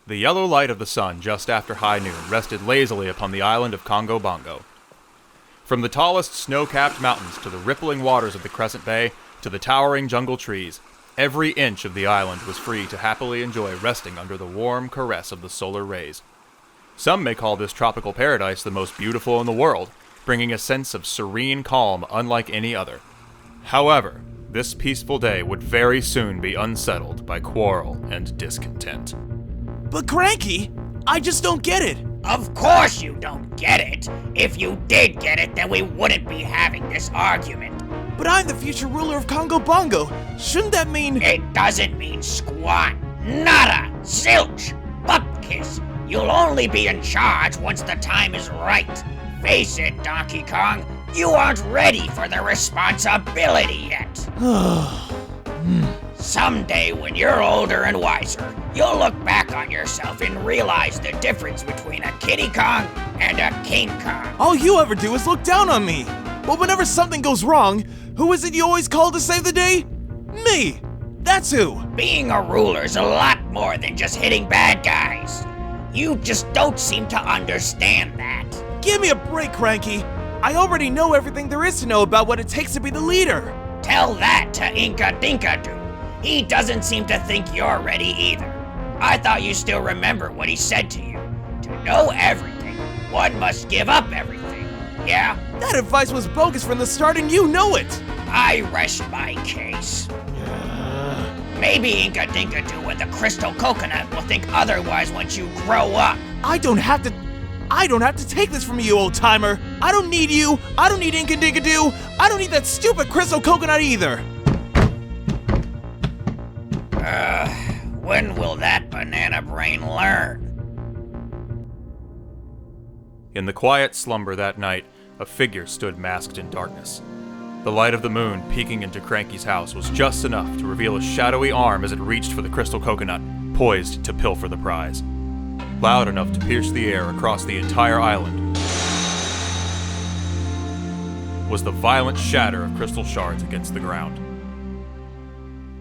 The yellow light of the sun just after high noon rested lazily upon the island of Congo Bongo. From the tallest snow-capped mountains to the rippling waters of the Crescent Bay to the towering jungle trees, every inch of the island was free to happily enjoy resting under the warm caress of the solar rays. Some may call this tropical paradise the most beautiful in the world, bringing a sense of serene calm unlike any other. However, this peaceful day would very soon be unsettled by quarrel and discontent. But Cranky, I just don't get it. Of course you don't get it. If you did get it, then we wouldn't be having this argument. But I'm the future ruler of Congo Bongo. Shouldn't that mean... It doesn't mean squat. Nada. Zilch. Bupkiss. You'll only be in charge once the time is right. Face it, Donkey Kong. You aren't ready for the responsibility yet. Someday, when you're older and wiser, you'll look back on yourself and realize the difference between a Kitty Kong and a King Kong. All you ever do is look down on me. But whenever something goes wrong, who is it you always call to save the day? Me. That's who. Being a ruler's a lot more than just hitting bad guys. You just don't seem to understand that. Give me a break, Cranky. I already know everything there is to know about what it takes to be the leader. Tell that to DangoDoof. He doesn't seem to think you're ready either. I thought you still remember what he said to you. To know everything, one must give up everything. Yeah? That advice was bogus from the start and you know it. I rest my case. Maybe DangoDoof with the crystal coconut will think otherwise once you grow up. I don't have to take this from you, old-timer. I don't need you. I don't need DangoDoof. I don't need that stupid crystal coconut either. When will that banana brain learn? In the quiet slumber that night, a figure stood masked in darkness. The light of the moon peeking into Cranky's house was just enough to reveal a shadowy arm as it reached for the crystal coconut, poised to pilfer the prize. Loud enough to pierce the air across the entire island was the violent shatter of crystal shards against the ground.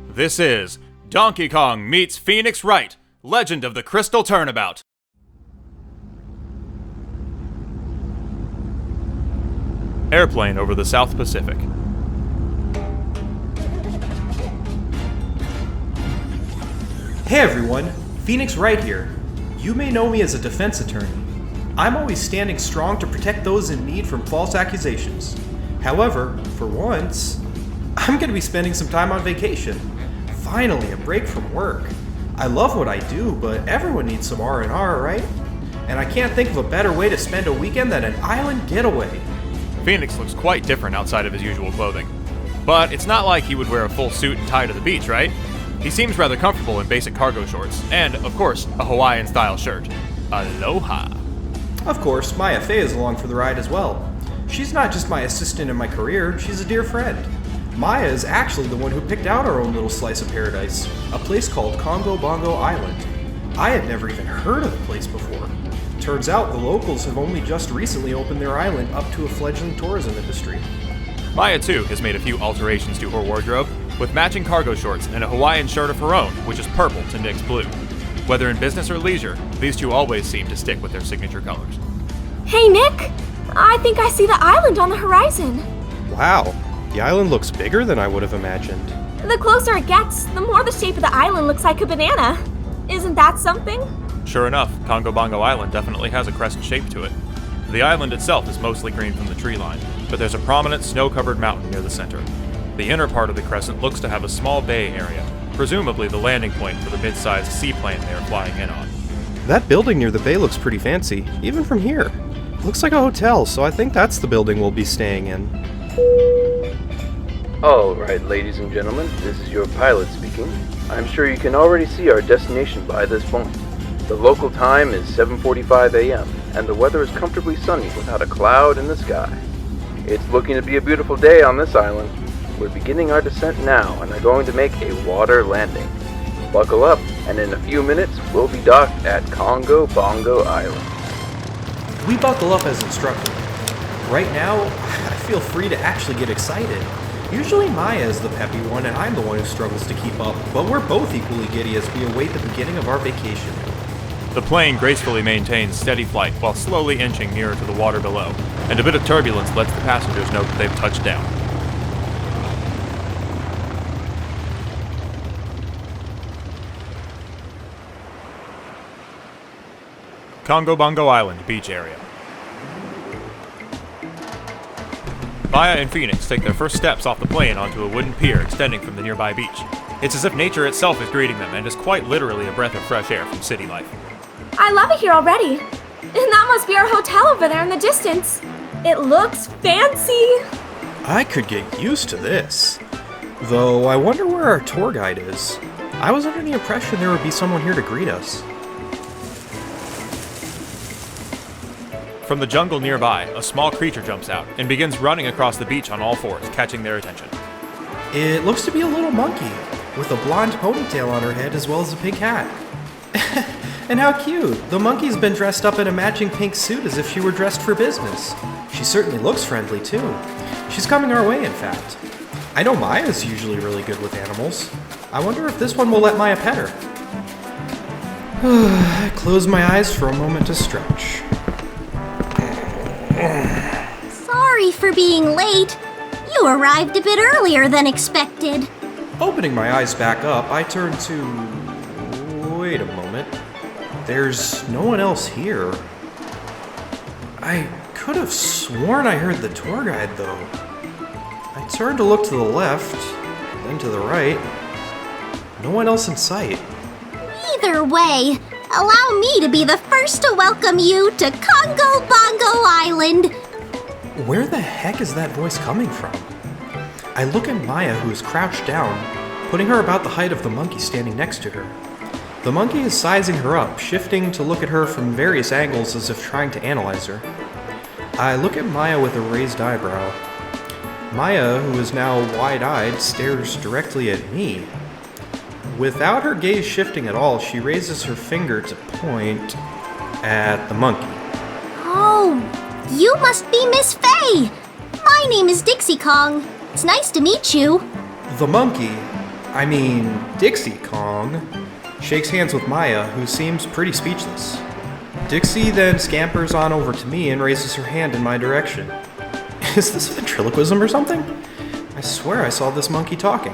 This is Donkey Kong meets Phoenix Wright, Legend of the Crystal Turnabout. Airplane over the South Pacific. Hey everyone, Phoenix Wright here. You may know me as a defense attorney. I'm always standing strong to protect those in need from false accusations. However, for once, I'm going to be spending some time on vacation. Finally, a break from work. I love what I do, but everyone needs some R&R, right? And I can't think of a better way to spend a weekend than an island getaway. Phoenix looks quite different outside of his usual clothing. But it's not like he would wear a full suit and tie to the beach, right? He seems rather comfortable in basic cargo shorts, and, of course, a Hawaiian-style shirt. Aloha. Of course, Maya Fey is along for the ride as well. She's not just my assistant in my career, she's a dear friend. Maya is actually the one who picked out our own little slice of paradise, a place called Congo Bongo Island. I had never even heard of the place before. Turns out the locals have only just recently opened their island up to a fledgling tourism industry. Maya, too, has made a few alterations to her wardrobe, with matching cargo shorts and a Hawaiian shirt of her own, which is purple to Nick's blue. Whether in business or leisure, these two always seem to stick with their signature colors. Hey, Nick! I think I see the island on the horizon. Wow, the island looks bigger than I would have imagined. The closer it gets, the more the shape of the island looks like a banana. Isn't that something? Sure enough, Congo Bongo Island definitely has a crescent shape to it. The island itself is mostly green from the tree line, but there's a prominent snow-covered mountain near the center. The inner part of the crescent looks to have a small bay area, presumably the landing point for the mid-sized seaplane they are flying in on. That building near the bay looks pretty fancy, even from here. Looks like a hotel, so I think that's the building we'll be staying in. Alright, ladies and gentlemen, this is your pilot speaking. I'm sure you can already see our destination by this point. The local time is 7:45 a.m., and the weather is comfortably sunny without a cloud in the sky. It's looking to be a beautiful day on this island. We're beginning our descent now and are going to make a water landing. Buckle up, and in a few minutes, we'll be docked at Congo Bongo Island. We buckle up as instructed. Right now, I feel free to actually get excited. Usually Maya is the peppy one and I'm the one who struggles to keep up, but we're both equally giddy as we await the beginning of our vacation. The plane gracefully maintains steady flight while slowly inching nearer to the water below, and a bit of turbulence lets the passengers know that they've touched down. Congo Bongo Island beach area. Maya and Phoenix take their first steps off the plane onto a wooden pier extending from the nearby beach. It's as if nature itself is greeting them and is quite literally a breath of fresh air from city life. I love it here already. And that must be our hotel over there in the distance. It looks fancy. I could get used to this. Though I wonder where our tour guide is. I was under the impression there would be someone here to greet us. From the jungle nearby, a small creature jumps out and begins running across the beach on all fours, catching their attention. It looks to be a little monkey, with a blonde ponytail on her head as well as a pink hat. And how cute! The monkey's been dressed up in a matching pink suit as if she were dressed for business. She certainly looks friendly too. She's coming our way, in fact. I know Maya's usually really good with animals. I wonder if this one will let Maya pet her. I close my eyes for a moment to stretch. Sorry for being late. You arrived a bit earlier than expected. Opening my eyes back up, I turn to... Wait a moment. There's no one else here. I could have sworn I heard the tour guide, though. I turned to look to the left, then to the right. No one else in sight. Either way, allow me to be the first to welcome you to Congo Bongo Island. Where the heck is that voice coming from? I look at Maya, who is crouched down, putting her about the height of the monkey standing next to her. The monkey is sizing her up, shifting to look at her from various angles as if trying to analyze her. I look at Maya with a raised eyebrow. Maya, who is now wide-eyed, stares directly at me. Without her gaze shifting at all, she raises her finger to point at the monkey. Oh, you must be Miss Faye. My name is Dixie Kong. It's nice to meet you. The monkey, Dixie Kong, shakes hands with Maya, who seems pretty speechless. Dixie then scampers on over to me and raises her hand in my direction. Is this ventriloquism or something? I swear I saw this monkey talking.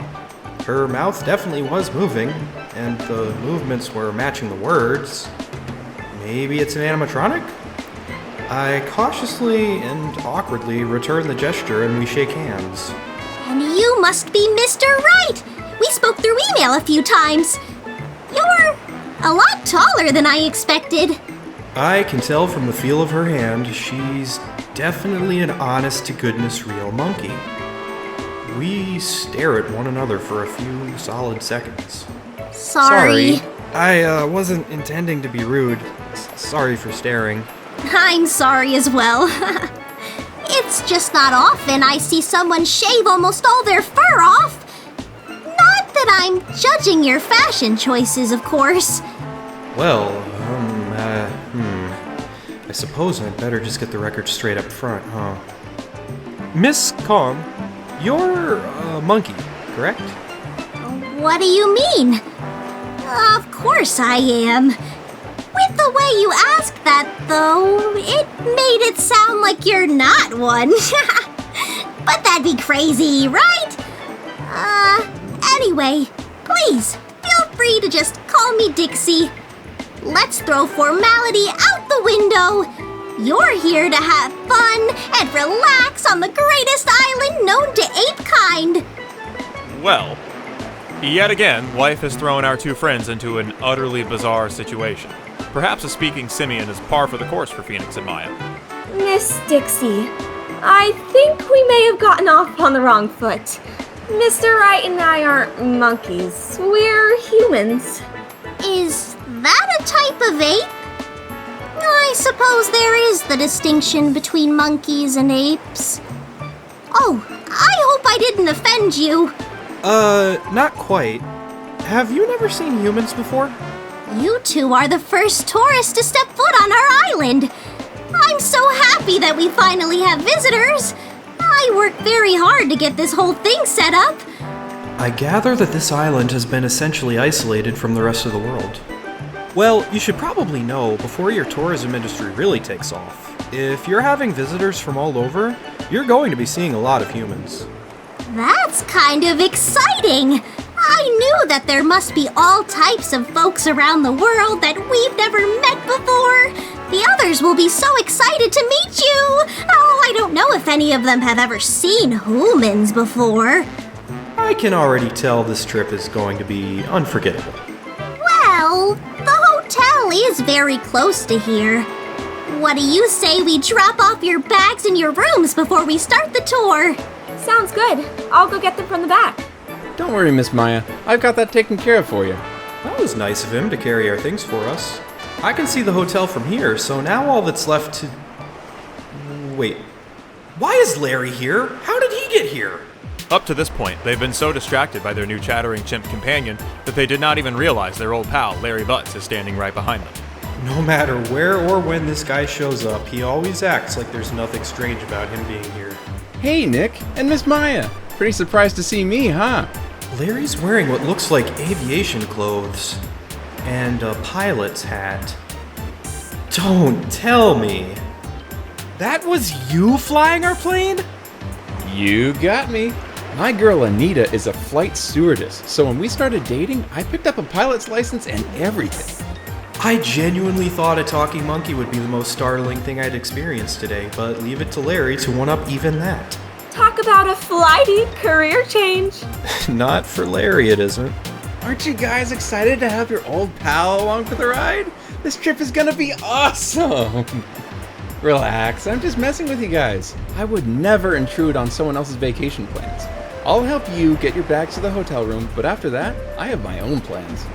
Her mouth definitely was moving, and the movements were matching the words. Maybe it's an animatronic? I cautiously and awkwardly return the gesture and we shake hands. And you must be Mr. Wright. We spoke through email a few times. You're a lot taller than I expected. I can tell from the feel of her hand, she's definitely an honest-to-goodness real monkey. We stare at one another for a few solid seconds. Sorry. I wasn't intending to be rude. Sorry for staring. I'm sorry as well. It's just not often I see someone shave almost all their fur off. Not that I'm judging your fashion choices, of course. Well, I suppose I'd better just get the record straight up front, huh? Miss Kong, you're a monkey, correct? What do you mean? Of course I am. With the way you asked that, though, it made it sound like you're not one. But that'd be crazy, right? Anyway, please, feel free to just call me Dixie. Let's throw formality out the window. You're here to have fun and relax on the greatest island known to ape-kind. Well, yet again, life has thrown our two friends into an utterly bizarre situation. Perhaps a speaking simian is par for the course for Phoenix and Maya. Miss Dixie, I think we may have gotten off on the wrong foot. Mr. Wright and I aren't monkeys. We're humans. Is that a type of ape? I suppose there is the distinction between monkeys and apes. Oh, I hope I didn't offend you. Not quite. Have you never seen humans before? You two are the first tourists to step foot on our island. I'm so happy that we finally have visitors. I worked very hard to get this whole thing set up. I gather that this island has been essentially isolated from the rest of the world. Well, you should probably know before your tourism industry really takes off. If you're having visitors from all over, you're going to be seeing a lot of humans. That's kind of exciting! I knew that there must be all types of folks around the world that we've never met before. The others will be so excited to meet you! Oh, I don't know if any of them have ever seen humans before. I can already tell this trip is going to be unforgettable. Well, the hotel is very close to here. What do you say we drop off your bags in your rooms before we start the tour? Sounds good. I'll go get them from the back. Don't worry, Miss Maya. I've got that taken care of for you. That was nice of him to carry our things for us. I can see the hotel from here, so now all that's left to... Wait. Why is Larry here? How did he get here? Up to this point, they've been so distracted by their new chattering chimp companion that they did not even realize their old pal, Larry Butz, is standing right behind them. No matter where or when this guy shows up, he always acts like there's nothing strange about him being here. Hey, Nick and Miss Maya. Pretty surprised to see me, huh? Larry's wearing what looks like aviation clothes and a pilot's hat. Don't tell me. That was you flying our plane? You got me. My girl Anita is a flight stewardess, so when we started dating, I picked up a pilot's license and everything. I genuinely thought a talking monkey would be the most startling thing I'd experienced today, but leave it to Larry to one-up even that. Talk about a flighty career change. Not for Larry, it isn't. Aren't you guys excited to have your old pal along for the ride? This trip is gonna be awesome! Relax, I'm just messing with you guys. I would never intrude on someone else's vacation plans. I'll help you get your bags to the hotel room, but after that, I have my own plans.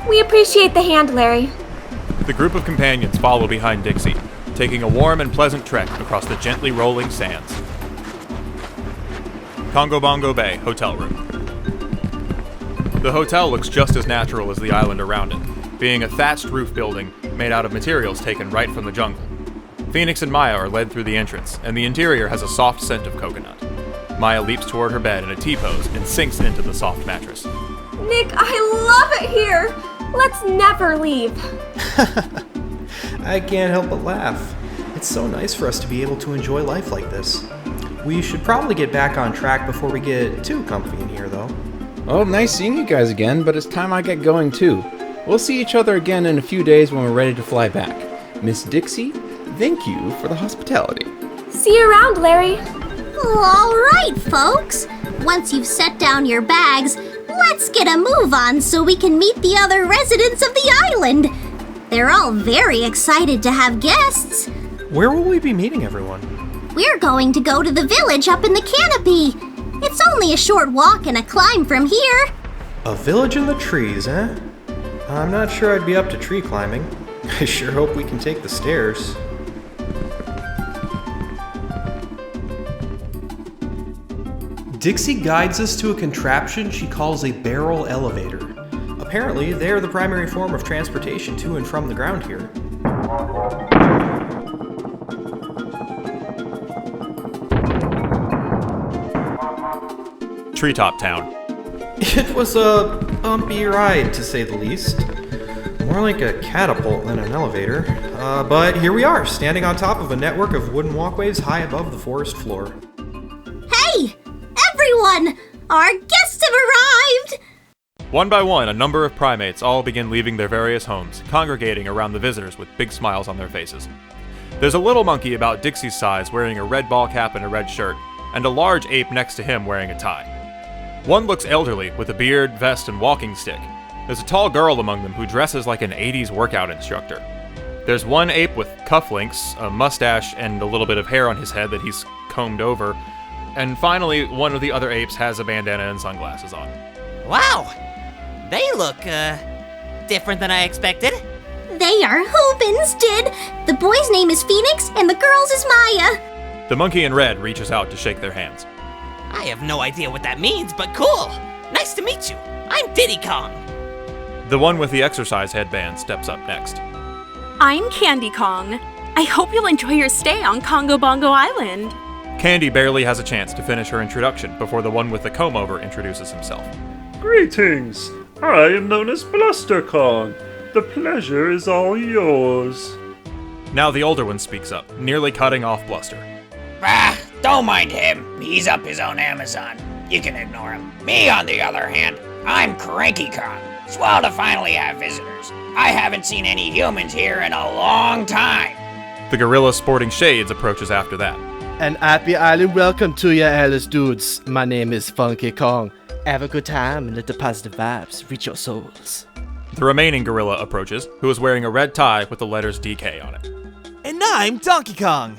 We appreciate the hand, Larry. The group of companions follow behind Dixie, taking a warm and pleasant trek across the gently rolling sands. Congo Bongo Bay Hotel Room. The hotel looks just as natural as the island around it, being a thatched roof building made out of materials taken right from the jungle. Phoenix and Maya are led through the entrance, and the interior has a soft scent of coconut. Maya leaps toward her bed in a T-pose and sinks into the soft mattress. Nick, I love it here. Let's never leave. I can't help but laugh. It's so nice for us to be able to enjoy life like this. We should probably get back on track before we get too comfy in here, though. Oh, nice seeing you guys again, but it's time I get going too. We'll see each other again in a few days when we're ready to fly back. Miss Dixie, thank you for the hospitality. See you around, Larry. All right, folks. Once you've set down your bags, let's get a move on so we can meet the other residents of the island. They're all very excited to have guests. Where will we be meeting everyone? We're going to go to the village up in the canopy. It's only a short walk and a climb from here. A village in the trees, eh? I'm not sure I'd be up to tree climbing. I sure hope we can take the stairs. Dixie guides us to a contraption she calls a barrel elevator. Apparently, they are the primary form of transportation to and from the ground here. Treetop Town. It was a bumpy ride, to say the least. More like a catapult than an elevator. But here we are, standing on top of a network of wooden walkways high above the forest floor. Hey, everyone! Our guests have arrived! One by one, a number of primates all begin leaving their various homes, congregating around the visitors with big smiles on their faces. There's a little monkey about Dixie's size wearing a red ball cap and a red shirt, and a large ape next to him wearing a tie. One looks elderly, with a beard, vest, and walking stick. There's a tall girl among them who dresses like an 80s workout instructor. There's one ape with cufflinks, a mustache, and a little bit of hair on his head that he's combed over. And finally, one of the other apes has a bandana and sunglasses on. Wow! They look, different than I expected. They are Hoobins, Did. The boy's name is Phoenix, and the girl's is Maya. The monkey in red reaches out to shake their hands. I have no idea what that means, but cool! Nice to meet you. I'm Diddy Kong. The one with the exercise headband steps up next. I'm Candy Kong. I hope you'll enjoy your stay on Congo Bongo Island. Candy barely has a chance to finish her introduction before the one with the comb-over introduces himself. Greetings! I am known as Bluster Kong, The pleasure is all yours. Now the older one speaks up, nearly cutting off Bluster. Ah, don't mind him. He's up his own Amazon. You can ignore him. Me, on the other hand, I'm Cranky Kong. Swell to finally have visitors. I haven't seen any humans here in a long time. The gorilla sporting shades approaches after that. And happy island welcome to ya, Alice dudes. My name is Funky Kong. Have a good time and let the positive vibes reach your souls. The remaining gorilla approaches, who is wearing a red tie with the letters DK on it. And I'm Donkey Kong.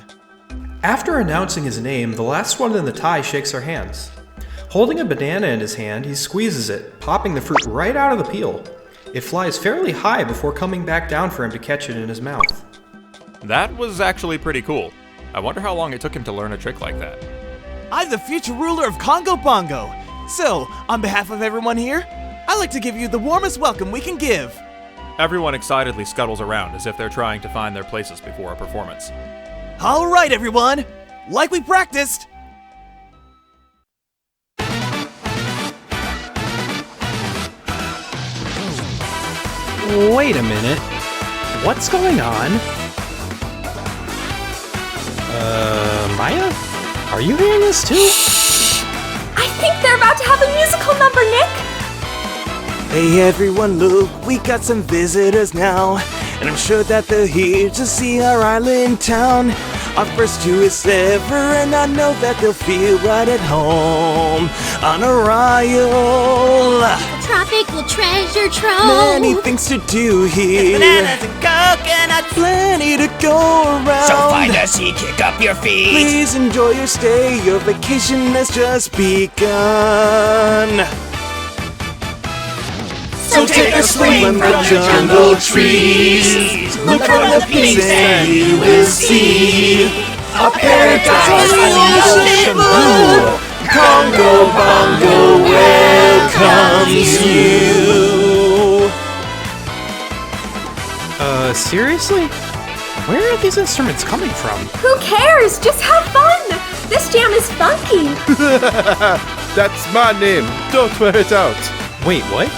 After announcing his name, the last one in the tie shakes our hands. Holding a banana in his hand, he squeezes it, popping the fruit right out of the peel. It flies fairly high before coming back down for him to catch it in his mouth. That was actually pretty cool. I wonder how long it took him to learn a trick like that. I'm the future ruler of Congo Bongo. So, on behalf of everyone here, I'd like to give you the warmest welcome we can give. Everyone excitedly scuttles around as if they're trying to find their places before a performance. All right, everyone. Like we practiced. Wait a minute. What's going on? Maya? Are you hearing this too? I think they're about to have a musical number, Nick! Hey everyone, look, we got some visitors now. And I'm sure that they're here to see our island town. Our first tourist ever, and I know that they'll feel right at home on our isle. Tropical treasure trove. Many things to do here. Bananas and coconuts. Plenty to go around. So find a seat, kick up your feet. Please enjoy your stay. Your vacation has just begun. So take a swing from the jungle trees. Look for the peaks and you will see a paradise on the ocean blue. Congo Bongo welcomes you. Seriously? Where are these instruments coming from? Who cares? Just have fun! This jam is funky! That's my name. Don't wear it out. Wait, what?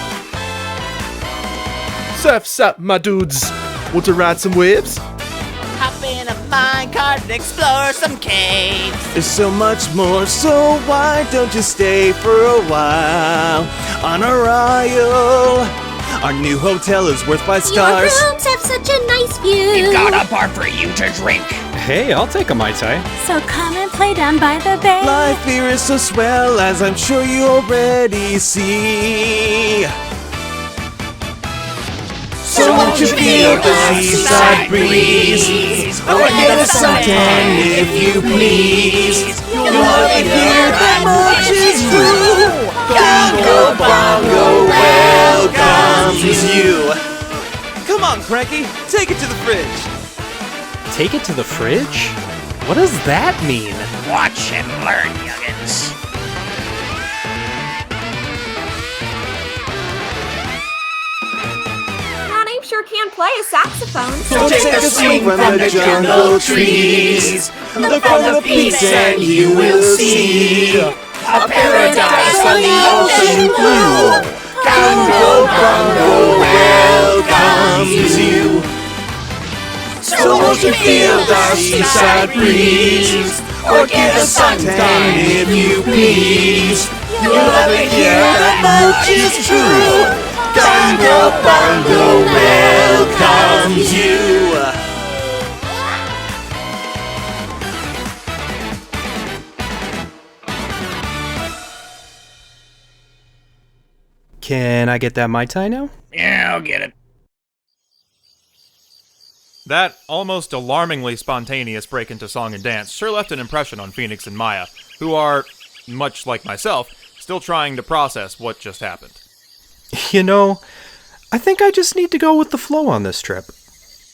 Surf's up, my dudes. Want to ride some waves? Hop in a minecart and explore some caves. There's so much more, so why don't you stay for a while on our isle? Our new hotel is worth 5 stars. Your rooms have such a nice view. We've got a bar for you to drink. Hey, I'll take a Mai Tai. So come and play down by the bay. Life here is so swell, as I'm sure you already see. So won't you feel the seaside breeze, or get a suntan if you please. You'll love it here, that much is true. Congo Bongo welcomes you. Come on, Cranky, take it to the fridge. Take it to the fridge? What does that mean? Watch and learn, youngins. Sure can play a saxophone. So take a swing from the jungle trees. Look for the peaks and you will see a paradise on the ocean blue. Congo Bongo welcomes you. So won't you feel the seaside breeze, or get a suntan if you please. You'll love it here, that much is true. Congo Bongo welcomes you. Can I get that Mai Tai now? Yeah, I'll get it. That almost alarmingly spontaneous break into song and dance sure left an impression on Phoenix and Maya, who are, much like myself, still trying to process what just happened. You know, I think I just need to go with the flow on this trip.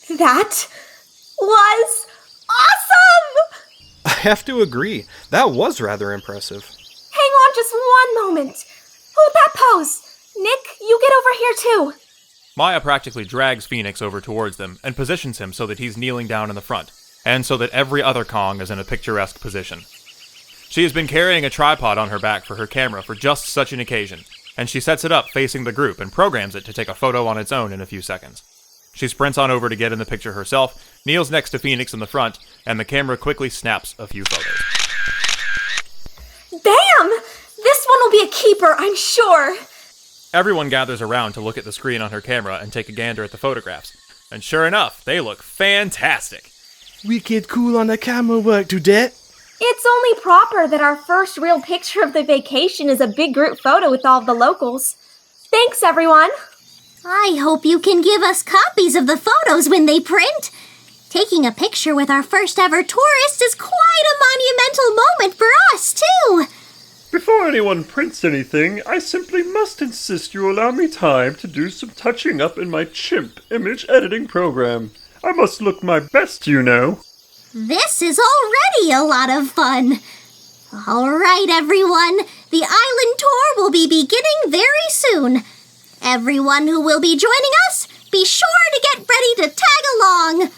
That was awesome! I have to agree. That was rather impressive. Hang on just one moment. Hold that pose. Nick, you get over here too. Maya practically drags Phoenix over towards them and positions him so that he's kneeling down in the front, and so that every other Kong is in a picturesque position. She has been carrying a tripod on her back for her camera for just such an occasion, and she sets it up facing the group and programs it to take a photo on its own in a few seconds. She sprints on over to get in the picture herself, kneels next to Phoenix in the front, and the camera quickly snaps a few photos. Bam! This one will be a keeper, I'm sure. Everyone gathers around to look at the screen on her camera and take a gander at the photographs. And sure enough, they look fantastic. Wicked cool on the camera work today. It's only proper that our first real picture of the vacation is a big group photo with all of the locals. Thanks, everyone. I hope you can give us copies of the photos when they print. Taking a picture with our first ever tourist is quite a monumental moment for us, too. Before anyone prints anything, I simply must insist you allow me time to do some touching up in my chimp image editing program. I must look my best, you know. This is already a lot of fun. All right, everyone. The island tour will be beginning very soon. Everyone who will be joining us, be sure to get ready to tag along.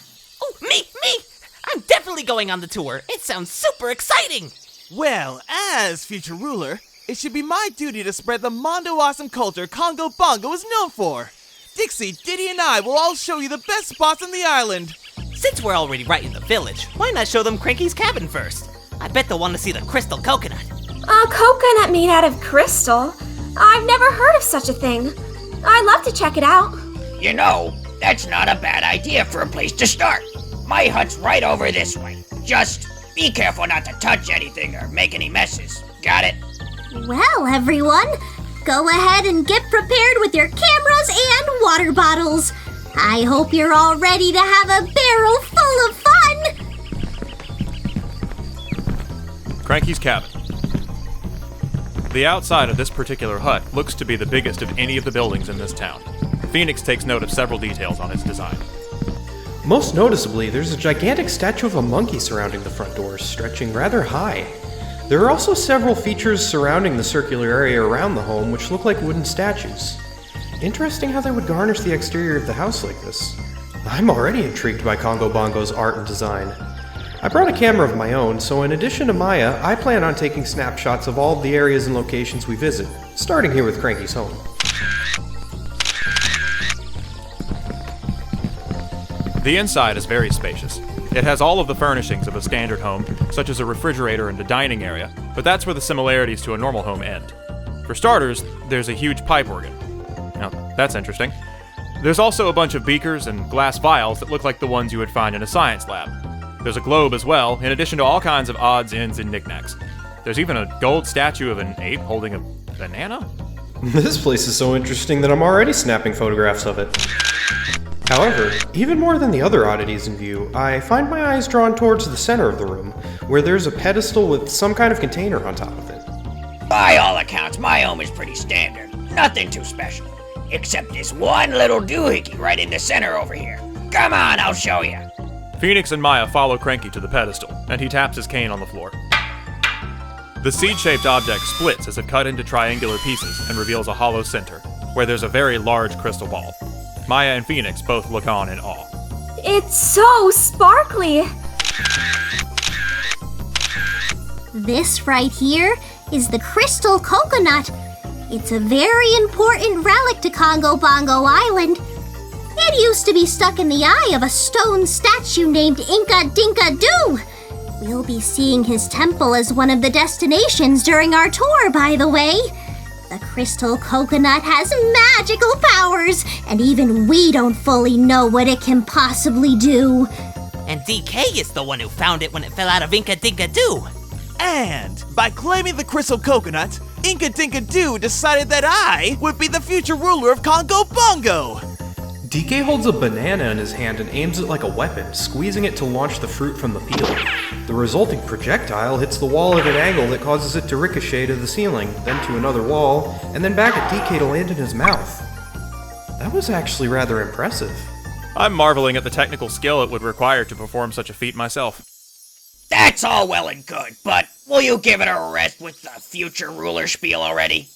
Oh, me! I'm definitely going on the tour. It sounds super exciting. Well, as future ruler, it should be my duty to spread the Mondo awesome culture Congo Bongo is known for. Dixie, Diddy, and I will all show you the best spots on the island. Since we're already right in the village, why not show them Cranky's cabin first? I bet they'll want to see the crystal coconut. A coconut made out of crystal? I've never heard of such a thing. I'd love to check it out. You know, that's not a bad idea for a place to start. My hut's right over this way. Just be careful not to touch anything or make any messes. Got it? Well, everyone, go ahead and get prepared with your cameras and water bottles. I hope you're all ready to have a barrel full of fun. Cranky's cabin. The outside of this particular hut looks to be the biggest of any of the buildings in this town. Phoenix takes note of several details on its design. Most noticeably, there's a gigantic statue of a monkey surrounding the front doors, stretching rather high. There are also several features surrounding the circular area around the home which look like wooden statues. Interesting how they would garnish the exterior of the house like this. I'm already intrigued by Congo Bongo's art and design. I brought a camera of my own, so in addition to Maya, I plan on taking snapshots of all of the areas and locations we visit, starting here with Cranky's home. The inside is very spacious. It has all of the furnishings of a standard home, such as a refrigerator and a dining area, but that's where the similarities to a normal home end. For starters, there's a huge pipe organ. Now, that's interesting. There's also a bunch of beakers and glass vials that look like the ones you would find in a science lab. There's a globe as well, in addition to all kinds of odds, ends, and knickknacks. There's even a gold statue of an ape holding a banana? This place is so interesting that I'm already snapping photographs of it. However, even more than the other oddities in view, I find my eyes drawn towards the center of the room, where there's a pedestal with some kind of container on top of it. By all accounts, my home is pretty standard. Nothing too special. Except this one little doohickey right in the center over here. Come on, I'll show you. Phoenix and Maya follow Cranky to the pedestal, and he taps his cane on the floor. The seed-shaped object splits as if cut into triangular pieces and reveals a hollow center, where there's a very large crystal ball. Maya and Phoenix both look on in awe. It's so sparkly. This right here is the crystal coconut. It's a very important relic to Congo Bongo Island. It used to be stuck in the eye of a stone statue named Inca Dinka Doo. We'll be seeing his temple as one of the destinations during our tour, by the way. The crystal coconut has magical powers, and even we don't fully know what it can possibly do. And DK is the one who found it when it fell out of Inca Dinka Doo. And by claiming the crystal coconut, Inca Dinka Doo decided that I would be the future ruler of Congo Bongo. DK holds a banana in his hand and aims it like a weapon, squeezing it to launch the fruit from the peel. The resulting projectile hits the wall at an angle that causes it to ricochet to the ceiling, then to another wall, and then back at DK to land in his mouth. That was actually rather impressive. I'm marveling at the technical skill it would require to perform such a feat myself. That's all well and good, but will you give it a rest with the future ruler spiel already?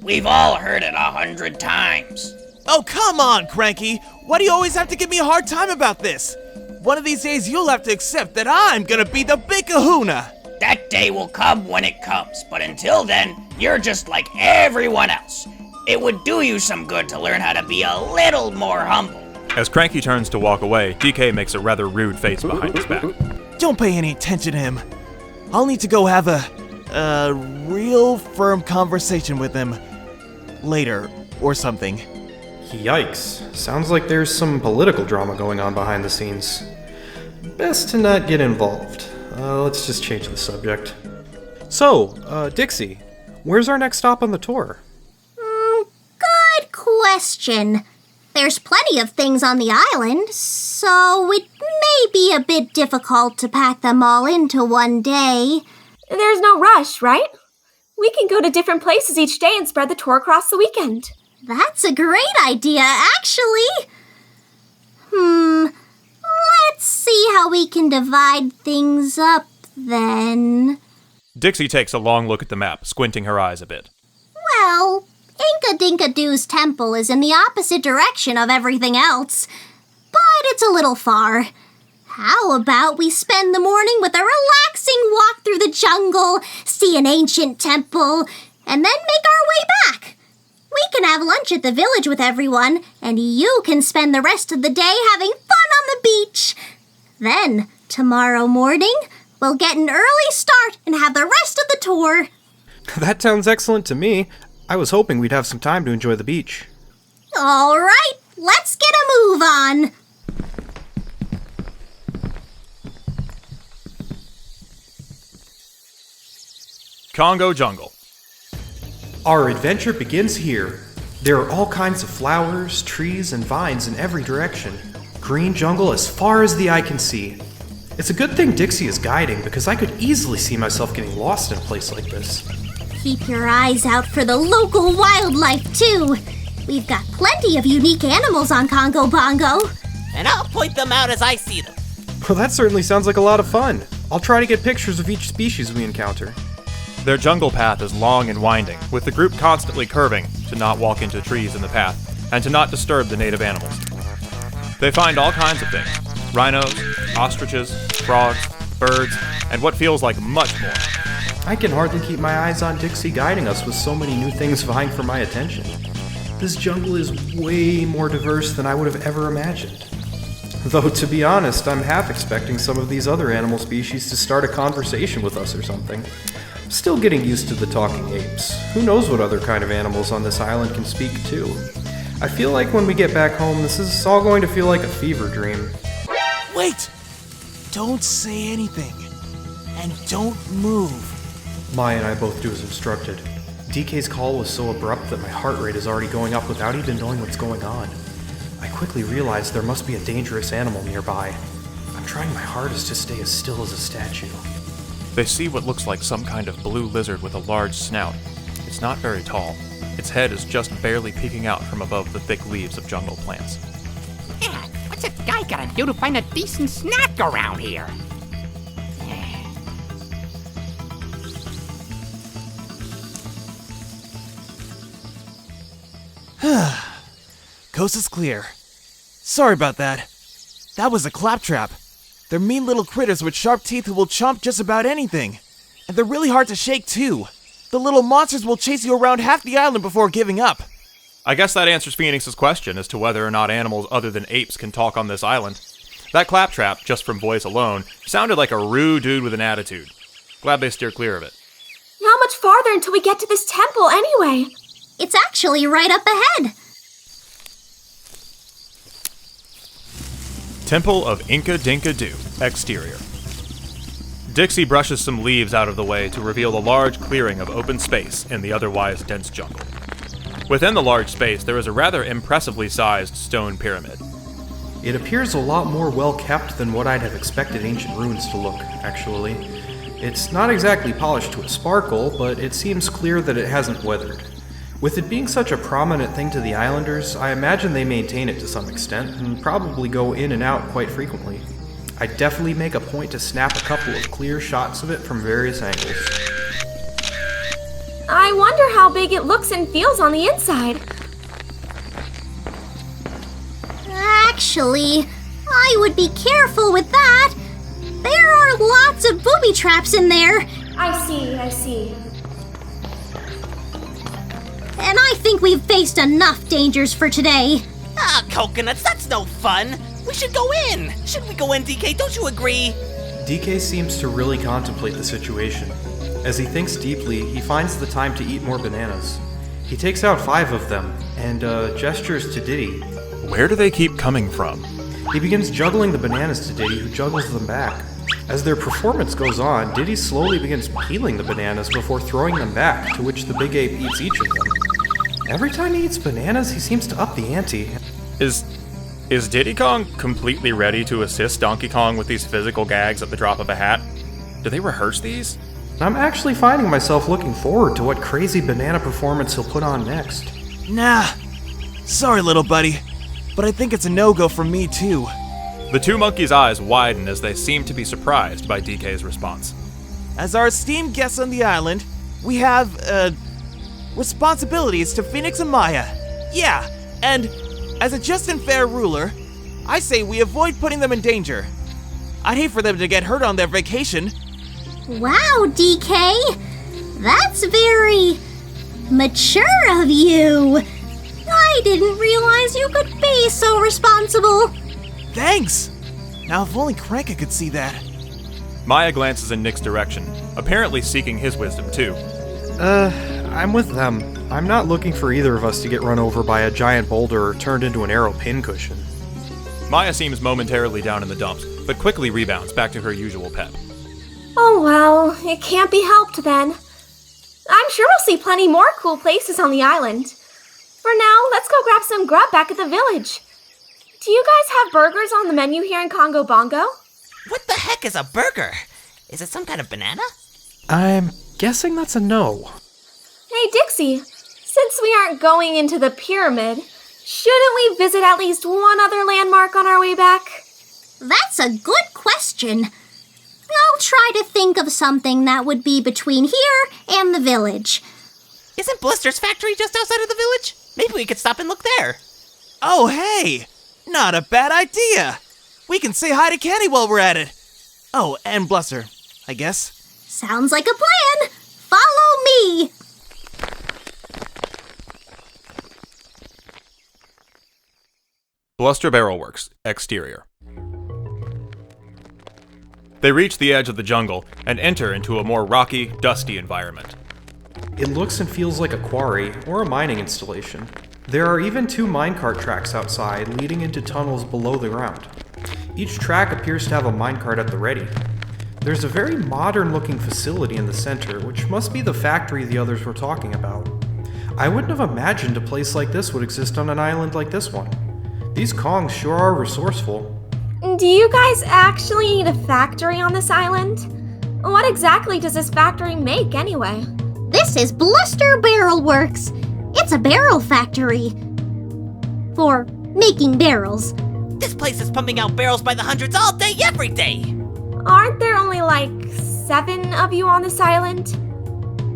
We've all heard it 100 times. Oh, come on, Cranky! Why do you always have to give me a hard time about this? One of these days you'll have to accept that I'm gonna be the big kahuna! That day will come when it comes, but until then, you're just like everyone else. It would do you some good to learn how to be a little more humble. As Cranky turns to walk away, DK makes a rather rude face behind his back. Don't pay any attention to him. I'll need to go have a real firm conversation with him later or something. Yikes. Sounds like there's some political drama going on behind the scenes. Best to not get involved. Let's just change the subject. So, Dixie, where's our next stop on the tour? Good question. There's plenty of things on the island, so it may be a bit difficult to pack them all into one day. There's no rush, right? We can go to different places each day and spread the tour across the weekend. That's a great idea, actually. Let's see how we can divide things up, then. Dixie takes a long look at the map, squinting her eyes a bit. Well, DangoDoo's temple is in the opposite direction of everything else, but it's a little far. How about we spend the morning with a relaxing walk through the jungle, see an ancient temple, and then make our way back? We can have lunch at the village with everyone, and you can spend the rest of the day having fun on the beach. Then, tomorrow morning, we'll get an early start and have the rest of the tour. That sounds excellent to me. I was hoping we'd have some time to enjoy the beach. All right, let's get a move on. Congo Jungle. Our adventure begins here. There are all kinds of flowers, trees, and vines in every direction. Green jungle as far as the eye can see. It's a good thing Dixie is guiding, because I could easily see myself getting lost in a place like this. Keep your eyes out for the local wildlife, too. We've got plenty of unique animals on Congo Bongo. And I'll point them out as I see them. Well, that certainly sounds like a lot of fun. I'll try to get pictures of each species we encounter. Their jungle path is long and winding, with the group constantly curving to not walk into trees in the path and to not disturb the native animals. They find all kinds of things: rhinos, ostriches, frogs, birds, and what feels like much more. I can hardly keep my eyes on Dixie guiding us with so many new things vying for my attention. This jungle is way more diverse than I would have ever imagined. Though, to be honest, I'm half expecting some of these other animal species to start a conversation with us or something. Still getting used to the talking apes. Who knows what other kind of animals on this island can speak too. I feel like when we get back home, this is all going to feel like a fever dream. Wait! Don't say anything. And don't move. Maya and I both do as instructed. DK's call was so abrupt that my heart rate is already going up without even knowing what's going on. I quickly realized there must be a dangerous animal nearby. I'm trying my hardest to stay as still as a statue. They see what looks like some kind of blue lizard with a large snout. It's not very tall. Its head is just barely peeking out from above the thick leaves of jungle plants. Yeah, what's a guy gotta do to find a decent snack around here? Coast is clear. Sorry about that. That was a Klaptrap. They're mean little critters with sharp teeth who will chomp just about anything. And they're really hard to shake, too. The little monsters will chase you around half the island before giving up. I guess that answers Phoenix's question as to whether or not animals other than apes can talk on this island. That Klaptrap, just from voice alone, sounded like a rude dude with an attitude. Glad they steer clear of it. How much farther until we get to this temple, anyway? It's actually right up ahead. Temple of Inca Dinka Doo, exterior. Dixie brushes some leaves out of the way to reveal a large clearing of open space in the otherwise dense jungle. Within the large space, there is a rather impressively sized stone pyramid. It appears a lot more well-kept than what I'd have expected ancient ruins to look, actually. It's not exactly polished to a sparkle, but it seems clear that it hasn't weathered. With it being such a prominent thing to the islanders, I imagine they maintain it to some extent, and probably go in and out quite frequently. I definitely make a point to snap a couple of clear shots of it from various angles. I wonder how big it looks and feels on the inside. Actually, I would be careful with that. There are lots of booby traps in there. I see. and I think we've faced enough dangers for today. Ah, coconuts, that's no fun. We should go in. Should we go in, DK? Don't you agree? DK seems to really contemplate the situation. As he thinks deeply, he finds the time to eat more bananas. He takes out 5 of them and gestures to Diddy. Where do they keep coming from? He begins juggling the bananas to Diddy, who juggles them back. As their performance goes on, Diddy slowly begins peeling the bananas before throwing them back, to which the big ape eats each of them. Every time he eats bananas, he seems to up the ante. Is Diddy Kong completely ready to assist Donkey Kong with these physical gags at the drop of a hat? Do they rehearse these? I'm actually finding myself looking forward to what crazy banana performance he'll put on next. Nah. Sorry, little buddy, but I think it's a no-go for me, too. The 2 monkeys' eyes widen as they seem to be surprised by DK's response. As our esteemed guests on the island, we have, responsibilities to Phoenix and Maya. Yeah, and as a just and fair ruler, I say we avoid putting them in danger. I'd hate for them to get hurt on their vacation. Wow, DK! That's very mature of you. I didn't realize you could be so responsible. Thanks! Now if only Cranky could see that. Maya glances in Nick's direction, apparently seeking his wisdom too. I'm with them. I'm not looking for either of us to get run over by a giant boulder or turned into an arrow pincushion. Maya seems momentarily down in the dumps, but quickly rebounds back to her usual pep. Oh well, it can't be helped then. I'm sure we'll see plenty more cool places on the island. For now, let's go grab some grub back at the village. Do you guys have burgers on the menu here in Congo Bongo? What the heck is a burger? Is it some kind of banana? I'm guessing that's a no. Hey Dixie, since we aren't going into the pyramid, shouldn't we visit at least one other landmark on our way back? That's a good question. I'll try to think of something that would be between here and the village. Isn't Bluster's factory just outside of the village? Maybe we could stop and look there. Oh, hey! Not a bad idea! We can say hi to Candy while we're at it. Oh, and Bluster, I guess. Sounds like a plan. Follow me. Bluster Barrelworks, exterior. They reach the edge of the jungle and enter into a more rocky, dusty environment. It looks and feels like a quarry or a mining installation. There are even 2 minecart tracks outside leading into tunnels below the ground. Each track appears to have a minecart at the ready. There's a very modern-looking facility in the center, which must be the factory the others were talking about. I wouldn't have imagined a place like this would exist on an island like this one. These Kongs sure are resourceful. Do you guys actually need a factory on this island? What exactly does this factory make anyway? This is Bluster Barrelworks. It's a barrel factory. For making barrels. This place is pumping out barrels by the hundreds all day, every day. Aren't there only like 7 of you on this island?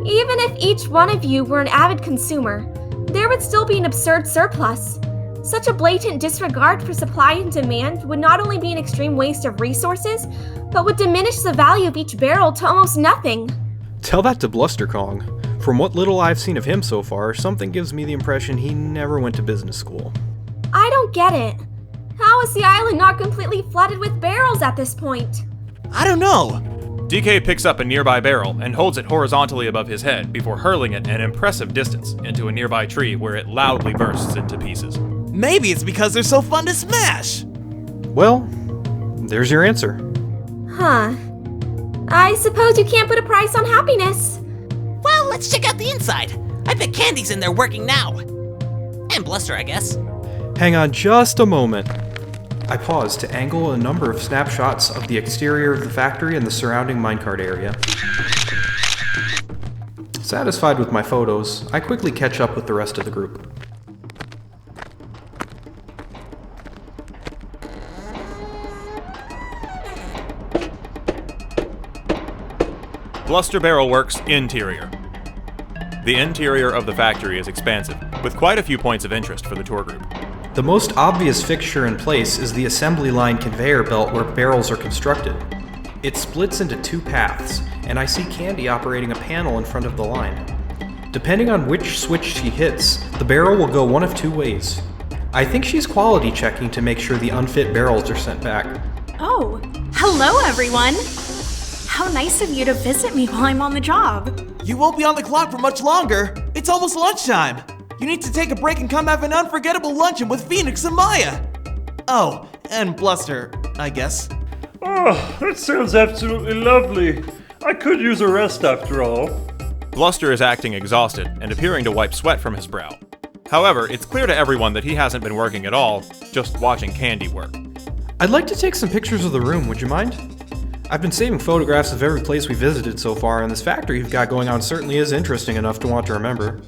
Even if each one of you were an avid consumer, there would still be an absurd surplus. Such a blatant disregard for supply and demand would not only be an extreme waste of resources, but would diminish the value of each barrel to almost nothing. Tell that to Bluster Kong. From what little I've seen of him so far, something gives me the impression he never went to business school. I don't get it. How is the island not completely flooded with barrels at this point? I don't know. DK picks up a nearby barrel and holds it horizontally above his head before hurling it an impressive distance into a nearby tree where it loudly bursts into pieces. Maybe it's because they're so fun to smash. Well, there's your answer. Huh. I suppose you can't put a price on happiness. Well, let's check out the inside. I bet Candy's in there working now. And Bluster, I guess. Hang on just a moment. I pause to angle a number of snapshots of the exterior of the factory and the surrounding minecart area. Satisfied with my photos, I quickly catch up with the rest of the group. Bluster Barrelworks interior. The interior of the factory is expansive, with quite a few points of interest for the tour group. The most obvious fixture in place is the assembly line conveyor belt where barrels are constructed. It splits into 2 paths, and I see Candy operating a panel in front of the line. Depending on which switch she hits, the barrel will go one of two ways. I think she's quality checking to make sure the unfit barrels are sent back. Oh, hello everyone! How nice of you to visit me while I'm on the job. You won't be on the clock for much longer. It's almost lunchtime. You need to take a break and come have an unforgettable luncheon with Phoenix and Maya. Oh, and Bluster, I guess. Oh, that sounds absolutely lovely. I could use a rest after all. Bluster is acting exhausted and appearing to wipe sweat from his brow. However, it's clear to everyone that he hasn't been working at all, just watching Candy work. I'd like to take some pictures of the room, would you mind? I've been saving photographs of every place we visited so far, and this factory you've got going on certainly is interesting enough to want to remember.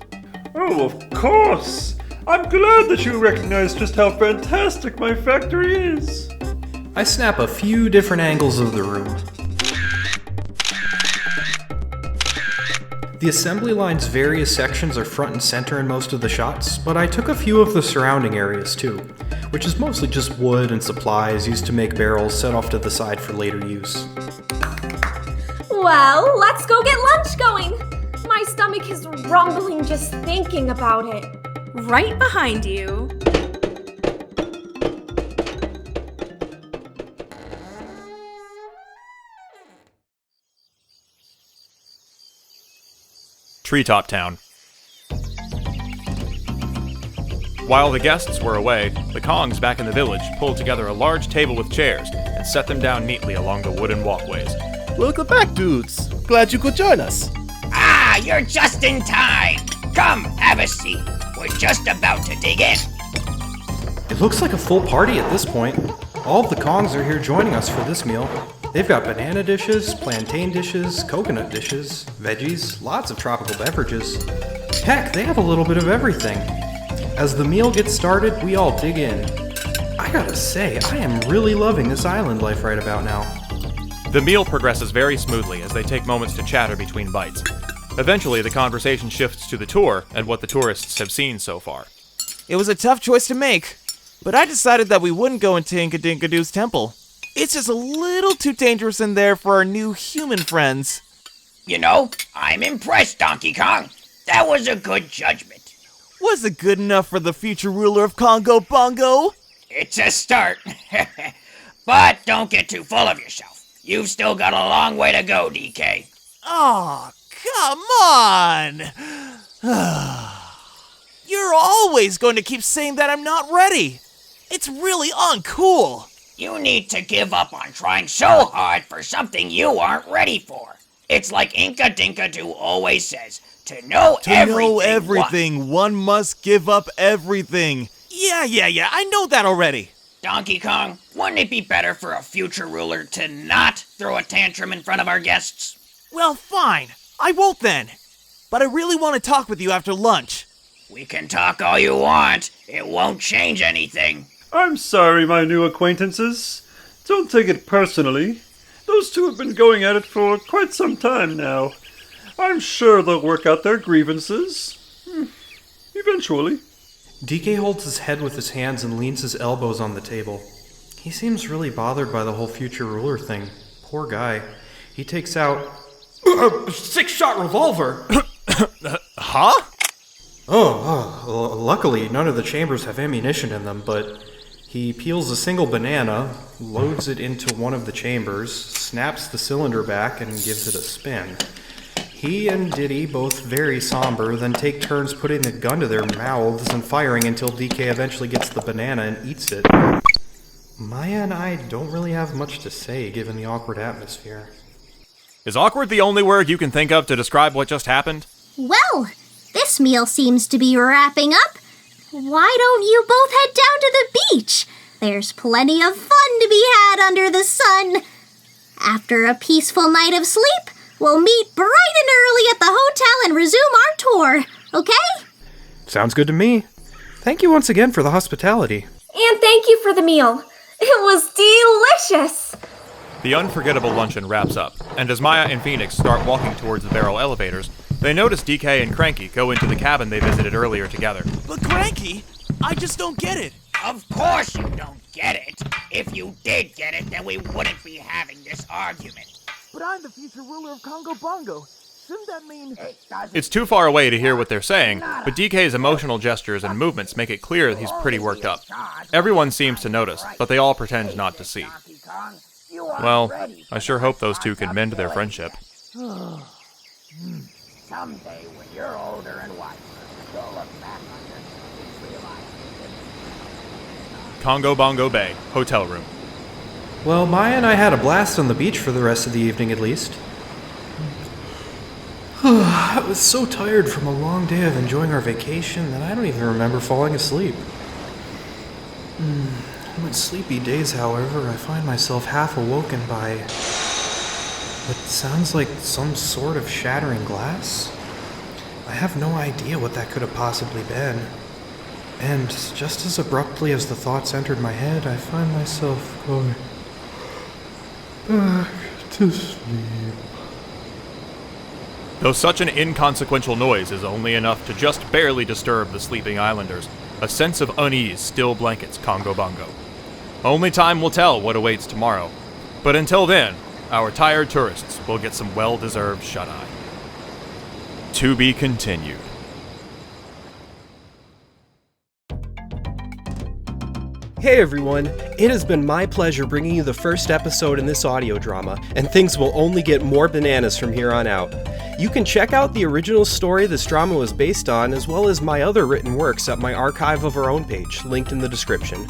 Oh, of course! I'm glad that you recognize just how fantastic my factory is. I snap a few different angles of the room. The assembly line's various sections are front and center in most of the shots, but I took a few of the surrounding areas too, which is mostly just wood and supplies used to make barrels set off to the side for later use. Well, let's go get lunch going. My stomach is rumbling just thinking about it. Right behind you. Treetop Town. While the guests were away, the Kongs back in the village pulled together a large table with chairs and set them down neatly along the wooden walkways. Welcome back, dudes. Glad you could join us. Ah, you're just in time. Come, have a seat. We're just about to dig in. It looks like a full party at this point. All of the Kongs are here joining us for this meal. They've got banana dishes, plantain dishes, coconut dishes, veggies, lots of tropical beverages. Heck, they have a little bit of everything. As the meal gets started, we all dig in. I gotta say, I am really loving this island life right about now. The meal progresses very smoothly as they take moments to chatter between bites. Eventually, the conversation shifts to the tour and what the tourists have seen so far. It was a tough choice to make, but I decided that we wouldn't go into DangoDoof's temple. It's just a little too dangerous in there for our new human friends. You know, I'm impressed, Donkey Kong. That was a good judgment. Was it good enough for the future ruler of Congo Bongo? It's a start. But don't get too full of yourself. You've still got a long way to go, DK. Oh, come on! You're always going to keep saying that I'm not ready. It's really uncool. You need to give up on trying so hard for something you aren't ready for. It's like Inca Dinka Doo always says, to know everything, one must give up everything. Yeah, I know that already. Donkey Kong, wouldn't it be better for a future ruler to not throw a tantrum in front of our guests? Well, fine. I won't then. But I really want to talk with you after lunch. We can talk all you want. It won't change anything. I'm sorry, my new acquaintances. Don't take it personally. Those two have been going at it for quite some time now. I'm sure they'll work out their grievances. Eventually. DK holds his head with his hands and leans his elbows on the table. He seems really bothered by the whole future ruler thing. Poor guy. He takes out a 6-shot revolver. Huh? Luckily, none of the chambers have ammunition in them, but he peels a single banana, loads it into one of the chambers, snaps the cylinder back, and gives it a spin. He and Diddy, both very somber, then take turns putting the gun to their mouths and firing until DK eventually gets the banana and eats it. Maya and I don't really have much to say, given the awkward atmosphere. Is awkward the only word you can think of to describe what just happened? Well, this meal seems to be wrapping up. Why don't you both head down to the beach? There's plenty of fun to be had under the sun. After a peaceful night of sleep, we'll meet bright and early at the hotel and resume our tour, okay? Sounds good to me. Thank you once again for the hospitality. And thank you for the meal. It was delicious. The unforgettable luncheon wraps up, and as Maya and Phoenix start walking towards the barrel elevators, they notice DK and Cranky go into the cabin they visited earlier together. But Cranky, I just don't get it. Of course you don't get it. If you did get it, then we wouldn't be having this argument. But I'm the future ruler of Congo Bongo. Shouldn't that mean... It's too far away to hear what they're saying, but DK's emotional gestures and movements make it clear that he's pretty worked up. Everyone seems to notice, but they all pretend not to see. Well, I sure hope those two can mend their friendship. Someday when you're older and wiser, you'll look back on this and realize Congo Bongo Bay, hotel room. Well, Maya and I had a blast on the beach for the rest of the evening at least. I was so tired from a long day of enjoying our vacation that I don't even remember falling asleep. On sleepy days, however, I find myself half awoken by what sounds like some sort of shattering glass. I have no idea what that could have possibly been. And just as abruptly as the thoughts entered my head, I find myself going back to sleep. Though such an inconsequential noise is only enough to just barely disturb the sleeping islanders, a sense of unease still blankets Congo Bongo. Only time will tell what awaits tomorrow. But until then, our tired tourists will get some well-deserved shut-eye. To be continued. Hey everyone, it has been my pleasure bringing you the first episode in this audio drama, and things will only get more bananas from here on out. You can check out the original story this drama was based on, as well as my other written works at my Archive of Our Own page, linked in the description.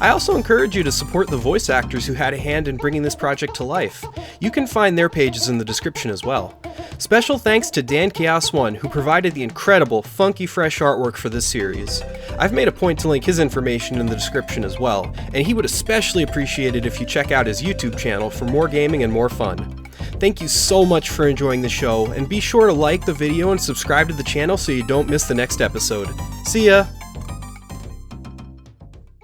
I also encourage you to support the voice actors who had a hand in bringing this project to life. You can find their pages in the description as well. Special thanks to Dan Chaos1, who provided the incredible, funky, fresh artwork for this series. I've made a point to link his information in the description as well, and he would especially appreciate it if you check out his YouTube channel for more gaming and more fun. Thank you so much for enjoying the show, and be sure to like the video and subscribe to the channel so you don't miss the next episode. See ya!